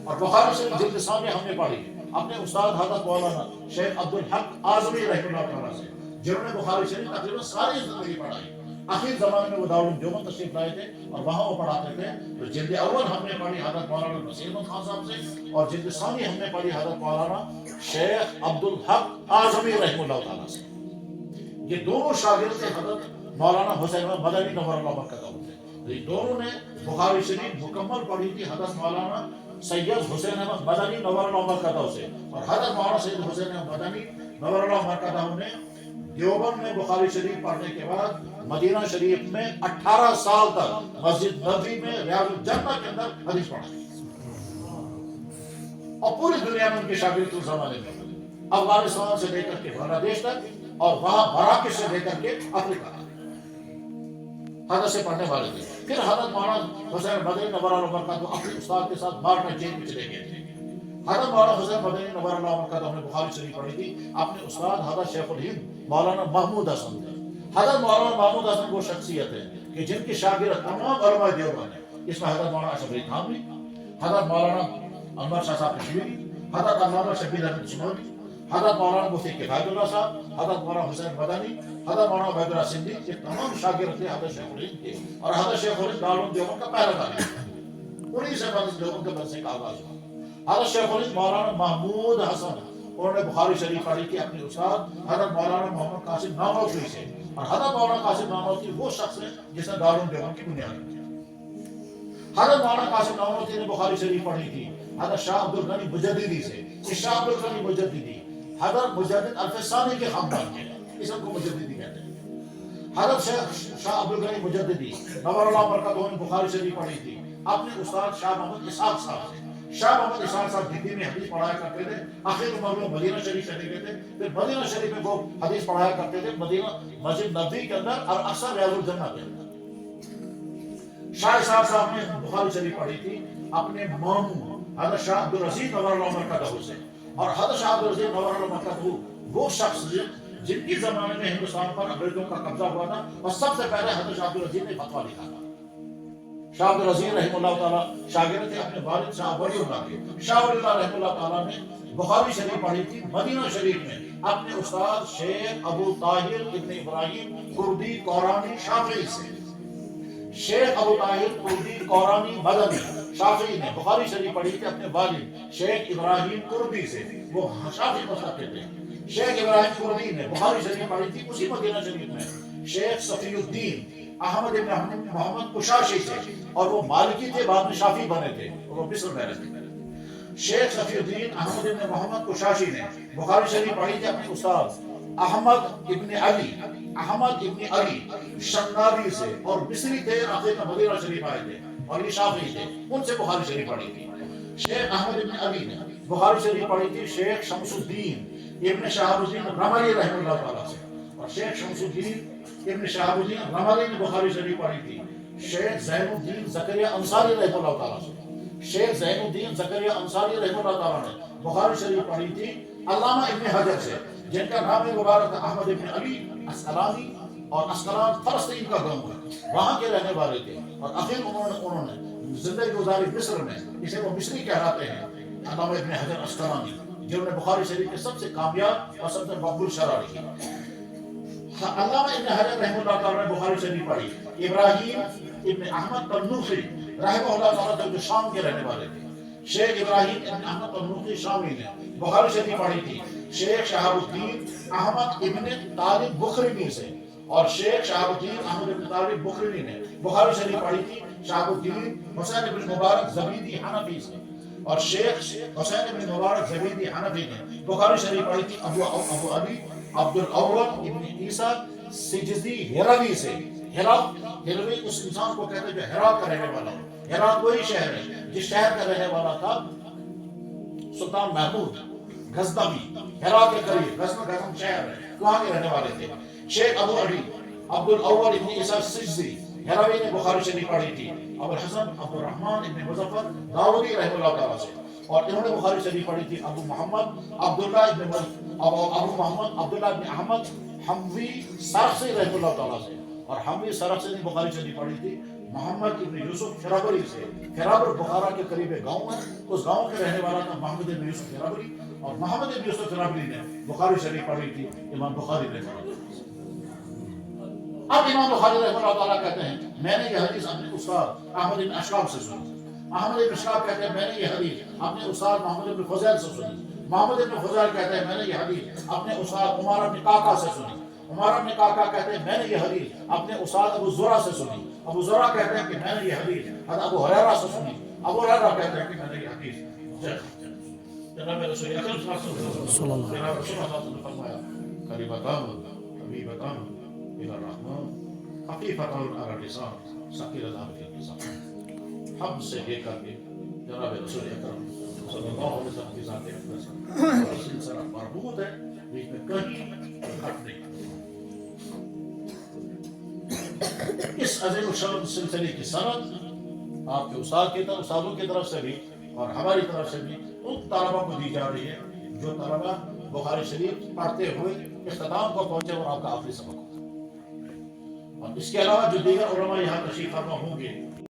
اور بخاری شریف جلد ثانی ہم نے پڑھی اپنے استاد حضرت مولانا شیخ عبدالحق اعظمی رحمہ اللہ تعالیٰ سے، جنہوں نے بخاری شریف تقریباً ساری زندگی پڑھائی۔ آخر زمانے میں وہ دارالعلوم دیوبند تشریف لائے تھے اور وہاں وہ پڑھاتے تھے۔ تو جلد اول ہم نے پڑھی حضرت مولانا نصیر احمد خان صاحب سے، اور جلد ثانی ہم نے پڑھی حضرت مولانا شیخ عبدالحق اعظمی رحمہ اللہ تعالیٰ سے۔ یہ دونوں شاگرد تھے حضرت مولانا حسین احمد مدنی نور اللہ برکاتہ تھے۔ یہ دونوں نے بخاری شریف مکمل پڑھی تھی حضرت مولانا سید حسین احمد مدنی نور اللہ برکاتہ سے، اور حضرت مولانا سید حسین احمد مدنی نور اللہ برکاتہ نے دیوبند میں بخاری شریف پڑھنے کے بعد مدینہ شریف میں 18 سال تک مسجد نبوی میں ریاض الجنہ کے اندر حدیث پڑھا، اور پوری دنیا میں ان کے شاگرد اس زمانے میں افغانستان سے لے کر کے بنگلہ دیش تک، اور وہاں مراکش سے لے کر کے افریقہ حضرت سے پڑھنے والے تھے۔ پھر حضرت مولانا حسین مدنی نور اللہ برکاتہ اپنے استاد کے ساتھ مالٹا جیل میں چلے گئے تھے۔ حضرت مولانا حسین مدنی نور اللہ برکاتہ نے بخاری شریف پڑھی تھی اپنے استاد حضرت شیخ الہند مولانا محمود حسن تھے۔ حضرت مولانا محمود حسن وہ شخصیت ہے کہ جن کی شاگرد تمام علماء دیوبند ہیں۔ اس میں حضرت مولانا اشرف علی تھانوی، حضرت مولانا انور شاہ صاحب کشمیری، حضرت علامہ شبیر احمد چنوری، حضرت مولانا مفتی کفایت اللہ صاحب، حضرت مولانا حسین مدنی، حضرت مولانا عبید اللہ سندھی، یہ تمام شاگرد تھے حضرت شیخ الہند کے، اور حضرت شیخ الہند دارالعلوم دیوبند کا پہلا طالب تھا۔ انہی سے دیوبند کے مدرسے کا آغاز ہوا۔ حضرت شیخ الہند مولانا محمود حسن، انہوں نے بخاری شریف پڑھی تھی اپنے استاد حضرت مولانا محمد قاسم نانوتوی سے، اور حضرت مولانا قاسم نانوتوی وہ شخص ہے جس نے دارالعلوم دیوبند کی بنیاد رکھی۔ حضرت مولانا قاسم نانوتوی نے بخاری شریف پڑھی تھی حضرت شاہ عبدالغنی مجددی سے۔ اس شاہ عبدالغنی مجددی حضرت مجدد الفسانی کے خاندان کے ہیں، اس کو مجددی کہتے ہیں۔ حضرت شاہ عبدالغنی مجددی نور اللہ برکاتہ نے بخاری شریف پڑھی تھی اپنے استاد شاہ محمد اسحاق صاحب سے۔ شاہ محمد اسحاق صاحب دلی میں حدیث پڑھایا کرتے تھے، آخر عمر میں مدینہ شریف چلے گئے تھے، پھر مدینہ شریف میں وہ حدیث پڑھایا کرتے تھے مدینہ مسجد نبوی کے اندر اور اکثر ریاض الجنہ کے اندر۔ شاہ اسحاق صاحب نے بخاری شریف پڑھی تھی اپنے ماموں حضرت شاہ عبدالعزیز نور اللہ برکاتہ سے، اور حضرت شاہ عبدالعزیز نور اللہ برکاتہ وہ شخص جن کی زمانے میں ہندوستان پر انگریزوں کا قبضہ ہوا تھا، اور سب سے پہلے حضرت شاہ عبدالعزیز نے فتویٰ لکھا تھا۔ شاہ عبدالعزیز رحمہ اللہ تعالیٰ شاگرد تھے اپنے والد شاہ ولی اللہ کے۔ شاہ ولی اللہ رحمہ اللہ تعالیٰ نے بخاری شریف پڑھی تھی مدینہ شریف میں اپنے استاد شیخ ابو طاہر ابن ابراہیم کردی قورانی شافعی سے۔ شیخ ابو طاہر کردی قورانی مدنی شافعی نے بخاری شریف پڑھی تھی اپنے والد شیخ ابراہیم کردی سے، وہ شافعی مذہب کے تھے۔ شیخ ابراہیم کردی نے بخاری شریف پڑھی تھی اسی مدینہ شریف میں شیخ صفی الدین احمد ابن محمد قشاشی سے، اور وہ مالکی تھے، بعد میں شافعی بنے تھے، اور وہ مصر میں رہتے تھے۔ شیخ صفی الدین احمد ابن محمد قشاشی نے بخاری شریف پڑھی تھی اپنے استاد احمد ابن علی شناوی سے، اور مصری تھے، آخر مدینہ شریف آئے تھے، اور یہ شافعی تھے، ان سے بخاری شریف پڑھی تھی۔ شیخ احمد ابن علی نے بخاری شریف پڑھی تھی شیخ شمس الدین ابن شہاب الدین رملی رحمہ اللہ تعالیٰ سے، اور شیخ شمس الدین ابن شہاب الدین رملی نے بخاری شریف پڑھی تھی شیخ زین الدین زکریا انصاری رحمہ اللہ تعالیٰ سے۔ شیخ زین الدین زکریا انصاری رحمہ اللہ تعالیٰ نے بخاری شریف پڑھی تھی علامہ ابن حجر سے، جن کا نام مبارک احمد ابن علی اسقلانی، اور اسقلان فلسطین کا گاؤں ہے، وہاں کے رہنے والے تھے، اور آخر انہوں نے زندگی گزاری مصر میں، اسے وہ مصری کہلاتے ہیں، علامہ ابن حجر اسقلانی، جنہوں نے بخاری شریف کے سب سے کامیاب اور سب سے مقبول شرح لکھی۔ علامہ ابن حجر رحمہ اللہ تعالیٰ نے بخاری شریف پڑھی ابراہیم ابن احمد تنوخی رحمہ اللہ تعالیٰ جو شام کے رہنے والے تھے۔ شیخ ابراہیم ابن احمد تنوخی شامی نے بخاری شریف پڑھی تھی شیخ شہاب الدین احمد ابن طالب بخرینی سے، اور شیخ شہاب الدین احمد ابن طالب بخرینی نے بخاری شریف پڑھی تھی شہاب الدین حسین ابن مبارک زبیدی حنفی سے، اور شیخ حسین ابن مبارک زبیدی حنفی نے بخاری شریف پڑھی تھی ابو علی عبد الاول ابن عیسیٰ سجزی ہیروی سے۔ ہیروی اس انسان کو کہتے ہیں جو ہرات کا رہنے والا ہے۔ ہرات وہی شہر ہے جس شہر کا رہنے والا تھا سلطان محمود غزنوی، ہرات کے قریب غزن شہر ہے، وہاں کے رہنے والے تھے۔ شیخ ابو علی عبد الاول ابن عیسیٰ سجزی ہیروی نے بخاری شریف پڑھی تھی ابو الحسن عبد الرحمن ابن مظفر داودی رحمہ اللہ تعالیٰ سے، اور انہوں نے بخاری شریف پڑھی تھی ابو محمد عبداللہ ابن احمد حموی سرخسی رحمہ اللہ تعالیٰ سے، اور حموی سرخسی نے بخاری شریف پڑھی تھی محمد ابن یوسف فرابری سے. فرابر بخارا کے قریب ایک گاؤں ہے, اس گاؤں کے رہنے والا تھا محمد ابن یوسف فرابری, اور محمد ابن یوسف فرابری نے بخاری شریف پڑھی تھی امام بخاری نے. اب امام بخاری رحمہ اللہ تعالیٰ کہتے ہیں میں نے یہ حدیث اپنے استاد احمد بن اشراب سے سنی. احمد بن اشراب کہتے ہیں میں نے یہ حدیث اپنے استاد محمد بن فضیل سے سنی. محمد بن فضیل کہتے ہیں میں نے یہ حدیث اپنے استاد عمر بن کاکا سے سنی. عمر بن کاکا کہتے ہیں میں نے یہ حدیث اپنے استاد ابو زرع سے سنی. ابو زرع کہتے ہیں کہ میں نے یہ حدیث حضرت ابو ہریرہ سے سنی. ابو ہریرہ کہتے ہیں کہ میں نے یہ حدیث جناب رسول اکرم صلی اللہ علیہ وسلم نے فرمایا کلمتان حبیبتان الی الرحمن خفیفتان علی اللسان ثقیلتان فی المیزان. ہم سے لے کر کے جناب رسول اکرم صلی اللہ علیہ وسلم کی ذات اقدس سلسلہ مربوط ہے, بیچ میں کہیں کٹ نہیں. اس عظیم الشان سلسلے کی سند آپ کے استادوں کی طرف سے بھی اور ہماری طرف سے بھی ان طلبہ کو دی جا رہی ہے جو طلبہ بخاری شریف پڑھتے ہوئے اختتام کو پہنچے اور آپ کا آخری سبق ہوتا ہے. اور اس کے علاوہ جو دیگر علماء یہاں تشریف فرما ہوں گے